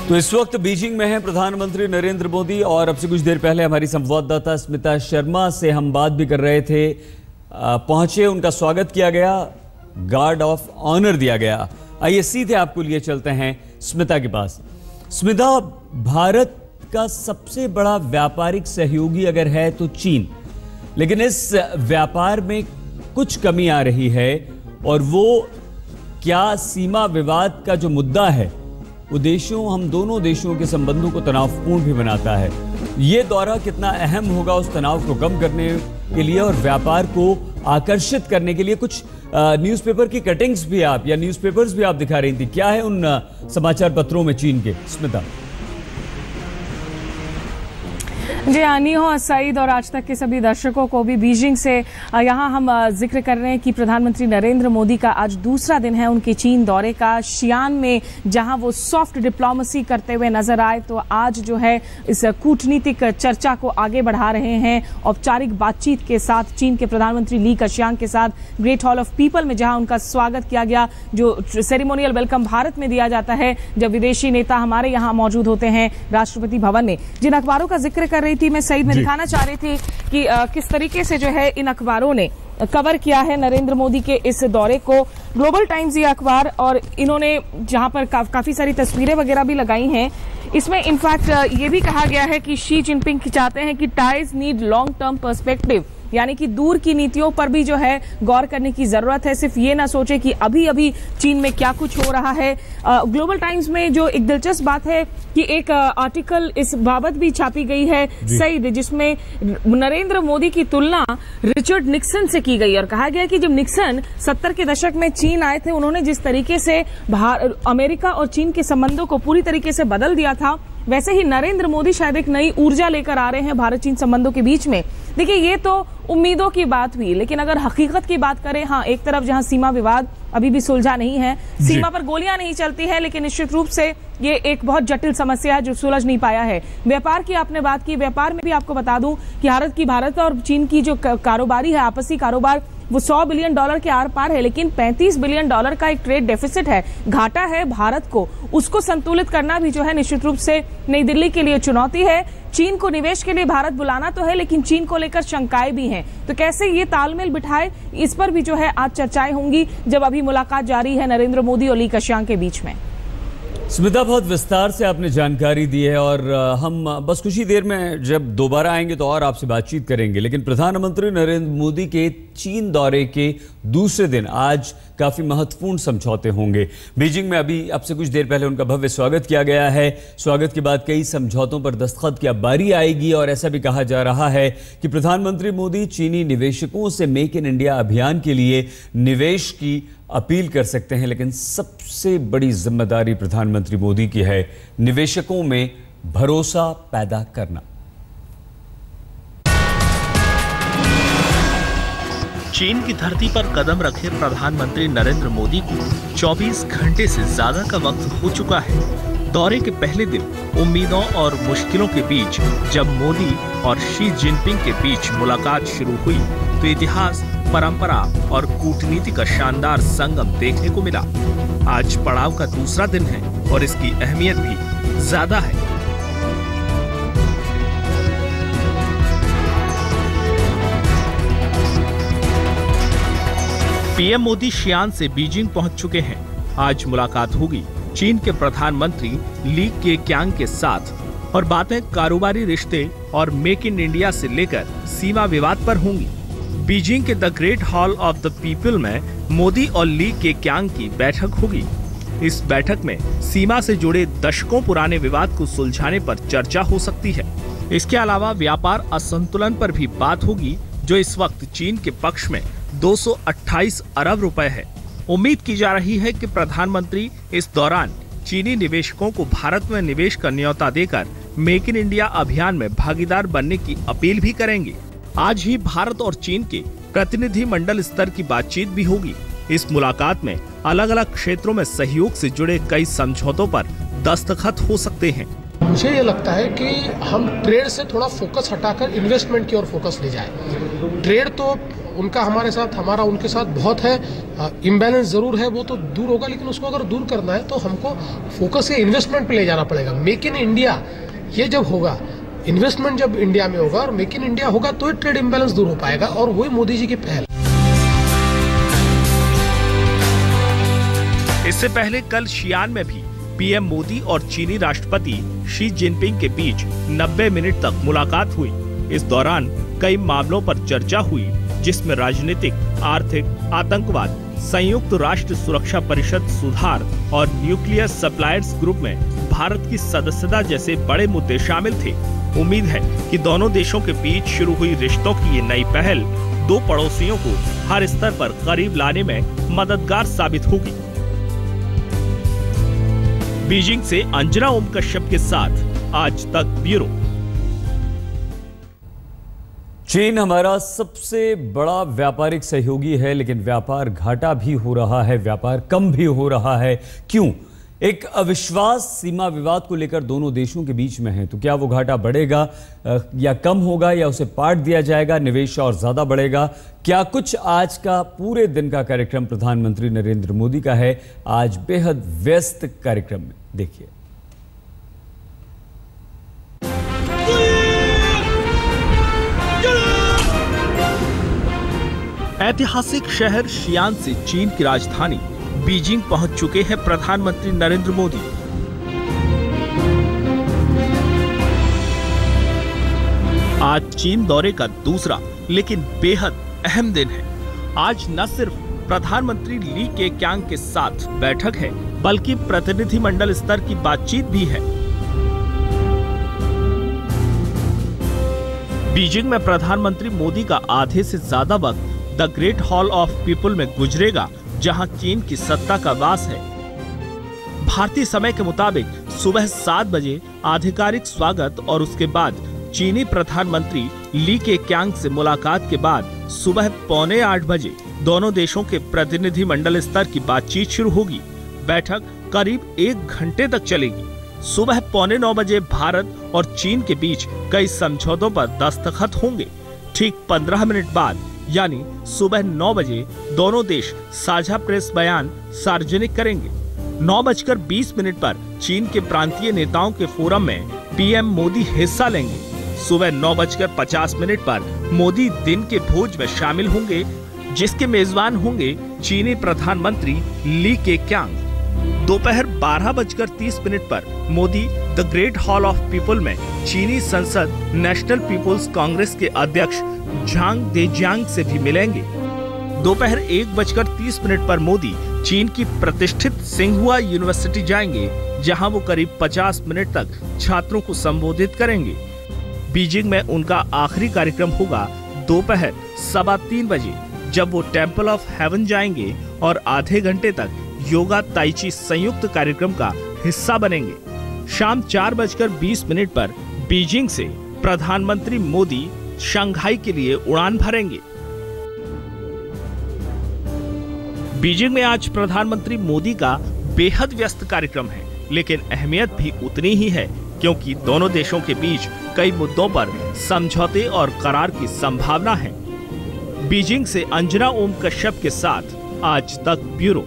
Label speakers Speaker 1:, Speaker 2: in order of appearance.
Speaker 1: तो इस वक्त बीजिंग में हैं प्रधानमंत्री नरेंद्र मोदी और अब से कुछ देर पहले हमारी संवाददाता स्मिता शर्मा से हम बात भी कर रहे थे। पहुंचे, उनका स्वागत किया गया, गार्ड ऑफ ऑनर दिया गया। आइए सीधे आपको लिए चलते हैं स्मिता के पास। स्मिता, भारत का सबसे बड़ा व्यापारिक सहयोगी अगर है तो चीन, लेकिन इस व्यापार में कुछ कमी आ रही है और वो क्या सीमा विवाद का जो मुद्दा है वो हम दोनों देशों के संबंधों को तनावपूर्ण भी बनाता है। ये दौरा कितना अहम होगा उस तनाव को कम करने के लिए और व्यापार को आकर्षित करने के लिए। कुछ न्यूज़पेपर की कटिंग्स भी आप या न्यूज़पेपर्स भी आप दिखा रही थी, क्या है उन समाचार पत्रों में चीन के, स्मिता?
Speaker 2: जी आनी हो सईद और आज तक के सभी दर्शकों को भी बीजिंग से यहाँ हम जिक्र कर रहे हैं कि प्रधानमंत्री नरेंद्र मोदी का आज दूसरा दिन है उनके चीन दौरे का। शियान में जहाँ वो सॉफ्ट डिप्लोमेसी करते हुए नजर आए, तो आज जो है इस कूटनीतिक चर्चा को आगे बढ़ा रहे हैं। औपचारिक बातचीत के साथ चीन के प्रधानमंत्री ली कशियांग के साथ ग्रेट हॉल ऑफ पीपल में जहाँ उनका स्वागत किया गया, जो सेरेमोनियल वेलकम भारत में दिया जाता है जब विदेशी नेता हमारे यहाँ मौजूद होते हैं राष्ट्रपति भवन में। जिन अखबारों का जिक्र कर रही थी मैं सईद में दिखाना चाह रही थी कि किस तरीके से जो है इन अखबारों ने कवर किया है नरेंद्र मोदी के इस दौरे को। ग्लोबल टाइम्स ये अखबार, और इन्होंने जहां पर काफी सारी तस्वीरें वगैरह भी लगाई हैं, इसमें इनफैक्ट ये भी कहा गया है कि शी जिनपिंग चाहते हैं कि ties need long term perspective, यानी कि दूर की नीतियों पर भी जो है गौर करने की जरूरत है। सिर्फ ये ना सोचे कि अभी अभी चीन में क्या कुछ हो रहा है। ग्लोबल टाइम्स में जो एक दिलचस्प बात है कि एक आर्टिकल इस बाबत भी छापी गई है सईद, जिसमें नरेंद्र मोदी की तुलना रिचर्ड निक्सन से की गई और कहा गया कि जब निक्सन 70 के दशक में चीन आए थे, उन्होंने जिस तरीके से अमेरिका और चीन के संबंधों को पूरी तरीके से बदल दिया था, वैसे ही नरेंद्र मोदी शायद एक नई ऊर्जा लेकर आ रहे हैं भारत चीन संबंधों के बीच में। देखिए, ये तो उम्मीदों की बात हुई, लेकिन अगर हकीकत की बात करें, हाँ, एक तरफ जहां सीमा विवाद अभी भी सुलझा नहीं है, सीमा पर गोलियां नहीं चलती है, लेकिन निश्चित रूप से ये एक बहुत जटिल समस्या है जो सुलझ नहीं पाया है। व्यापार की आपने बात की, व्यापार में भी आपको बता दूं कि भारत और चीन की जो कारोबारी है, आपसी कारोबार, वो $100 बिलियन के आर पार है, लेकिन $35 बिलियन का एक ट्रेड डेफिसिट है, घाटा है भारत को। उसको संतुलित करना भी जो है निश्चित रूप से नई दिल्ली के लिए चुनौती है। चीन को निवेश के लिए भारत बुलाना तो है, लेकिन चीन को लेकर शंकाएं भी हैं, तो कैसे ये तालमेल बिठाए, इस पर भी जो है आज चर्चाएं होंगी जब अभी मुलाकात जारी है नरेंद्र मोदी और ली कशियांग के बीच में।
Speaker 1: स्मिता, बहुत विस्तार से आपने जानकारी दी है और हम बस कुछ ही देर में जब दोबारा आएंगे तो और आपसे बातचीत करेंगे। लेकिन प्रधानमंत्री नरेंद्र मोदी के चीन दौरे के दूसरे दिन आज काफी महत्वपूर्ण समझौते होंगे बीजिंग में। अभी अब से कुछ देर पहले उनका भव्य स्वागत किया गया है। स्वागत के बाद कई समझौतों पर दस्तखत की बारी आएगी और ऐसा भी कहा जा रहा है कि प्रधानमंत्री मोदी चीनी निवेशकों से मेक इन इंडिया अभियान के लिए निवेश की अपील कर सकते हैं। लेकिन सबसे बड़ी जिम्मेदारी प्रधानमंत्री मोदी की है निवेशकों में भरोसा पैदा करना।
Speaker 3: चीन की धरती पर कदम रखे प्रधानमंत्री नरेंद्र मोदी को 24 घंटे से ज्यादा का वक्त हो चुका है। दौरे के पहले दिन उम्मीदों और मुश्किलों के बीच जब मोदी और शी जिनपिंग के बीच मुलाकात शुरू हुई, तो इतिहास, परंपरा और कूटनीति का शानदार संगम देखने को मिला। आज पड़ाव का दूसरा दिन है और इसकी अहमियत भी ज्यादा है। पीएम मोदी शियान से बीजिंग पहुंच चुके हैं। आज मुलाकात होगी चीन के प्रधानमंत्री ली केक्यांग के साथ और बातें कारोबारी रिश्ते और मेक इन इंडिया से लेकर सीमा विवाद पर होंगी। बीजिंग के the great hall of the people में मोदी और ली केक्यांग की बैठक होगी। इस बैठक में सीमा से जुड़े दशकों पुराने विवाद को सुलझाने पर चर्चा हो सकती है। इसके अलावा व्यापार असंतुलन पर भी बात होगी, जो इस वक्त चीन के पक्ष में 228 अरब रुपए है। उम्मीद की जा रही है कि प्रधानमंत्री इस दौरान चीनी निवेशकों को भारत में निवेश का न्योता देकर मेक इन इंडिया अभियान में भागीदार बनने की अपील भी करेंगे। आज ही भारत और चीन के प्रतिनिधि मंडल स्तर की बातचीत भी होगी। इस मुलाकात में अलग अलग क्षेत्रों में सहयोग से जुड़े कई समझौतों पर दस्तखत हो सकते हैं।
Speaker 4: मुझे ये लगता है कि हम ट्रेड से थोड़ा फोकस हटाकर इन्वेस्टमेंट की ओर फोकस ले जाए। ट्रेड तो उनका हमारे साथ, हमारा उनके साथ बहुत है। इम्बैलेंस ज़रूर है, वो तो दूर होगा, लेकिन उसको अगर दूर करना है तो हमको फोकस ये इन्वेस्टमेंट पे ले जाना पड़ेगा। मेक इन इंडिया ये जब होगा, इन्वेस्टमेंट जब इंडिया में होगा और मेक इन इंडिया होगा तो ट्रेड इम्बैलेंस दूर हो पाएगा, और वही मोदी जी की पहल।
Speaker 3: इससे पहले कल शियान में भी पीएम मोदी और चीनी राष्ट्रपति शी जिनपिंग के बीच 90 मिनट तक मुलाकात हुई। इस दौरान कई मामलों पर चर्चा हुई, जिसमें राजनीतिक, आर्थिक, आतंकवाद, संयुक्त राष्ट्र सुरक्षा परिषद सुधार और न्यूक्लियर सप्लायर्स ग्रुप में भारत की सदस्यता जैसे बड़े मुद्दे शामिल थे। उम्मीद है कि दोनों देशों के बीच शुरू हुई रिश्तों की ये नई पहल दो पड़ोसियों को हर स्तर पर करीब लाने में मददगार साबित होगी। बीजिंग से अंजना ओम कश्यप के साथ आज तक ब्यूरो।
Speaker 1: चीन हमारा सबसे बड़ा व्यापारिक सहयोगी है, लेकिन व्यापार घाटा भी हो रहा है, व्यापार कम भी हो रहा है। क्यों? एक अविश्वास सीमा विवाद को लेकर दोनों देशों के बीच में है। तो क्या वो घाटा बढ़ेगा या कम होगा, या उसे पाट दिया जाएगा, निवेश और ज्यादा बढ़ेगा? क्या कुछ आज का पूरे दिन का कार्यक्रम प्रधानमंत्री नरेंद्र मोदी का है। आज बेहद व्यस्त कार्यक्रम में देखिए।
Speaker 3: ऐतिहासिक शहर शियान से चीन की राजधानी बीजिंग पहुंच चुके हैं प्रधानमंत्री नरेंद्र मोदी। आज चीन दौरे का दूसरा लेकिन बेहद अहम दिन है। आज न सिर्फ प्रधानमंत्री ली केक्यांग के साथ बैठक है, बल्कि प्रतिनिधिमंडल स्तर की बातचीत भी है। बीजिंग में प्रधानमंत्री मोदी का आधे से ज्यादा वक्त the great hall of people में गुजरेगा, जहां चीन की सत्ता का वास है। भारतीय समय के मुताबिक सुबह 7 बजे आधिकारिक स्वागत और उसके बाद चीनी प्रधानमंत्री ली केक्यांग से मुलाकात के बाद सुबह 7:45 बजे दोनों देशों के प्रतिनिधिमंडल स्तर की बातचीत शुरू होगी। बैठक करीब 1 घंटे तक चलेगी। सुबह 8:45 बजे भारत और चीन के बीच कई समझौतों पर दस्तखत होंगे। ठीक 15 मिनट बाद यानी सुबह 9 बजे दोनों देश साझा प्रेस बयान सार्वजनिक करेंगे। 9:20 पर चीन के प्रांतीय नेताओं के फोरम में पीएम मोदी हिस्सा लेंगे। सुबह 9:50 पर मोदी दिन के भोज में शामिल होंगे, जिसके मेजबान होंगे चीनी प्रधानमंत्री ली केक्यांग। दोपहर 12:30 पर Modi the great hall of people में चीनी संसद नेशनल पीपुल्स कांग्रेस के अध्यक्ष झांग देजियांग से भी मिलेंगे। दोपहर 1:30 पर मोदी चीन की प्रतिष्ठित सिंघुआ यूनिवर्सिटी जाएंगे, जहां वो करीब 50 मिनट तक छात्रों को संबोधित करेंगे। बीजिंग में उनका आखिरी कार्यक्रम होगा दोपहर 3:15 बजे, जब वो टेम्पल ऑफ हेवन जाएंगे और आधे घंटे तक योगा ताइची संयुक्त कार्यक्रम का हिस्सा बनेंगे। शाम 4:20 पर बीजिंग से प्रधानमंत्री मोदी शंघाई के लिए उड़ान भरेंगे। बीजिंग में आज प्रधानमंत्री मोदी का बेहद व्यस्त कार्यक्रम है, लेकिन अहमियत भी उतनी ही है, क्योंकि दोनों देशों के बीच कई मुद्दों पर समझौते और करार की संभावना है। बीजिंग से अंजना ओम कश्यप के साथ आज तक ब्यूरो।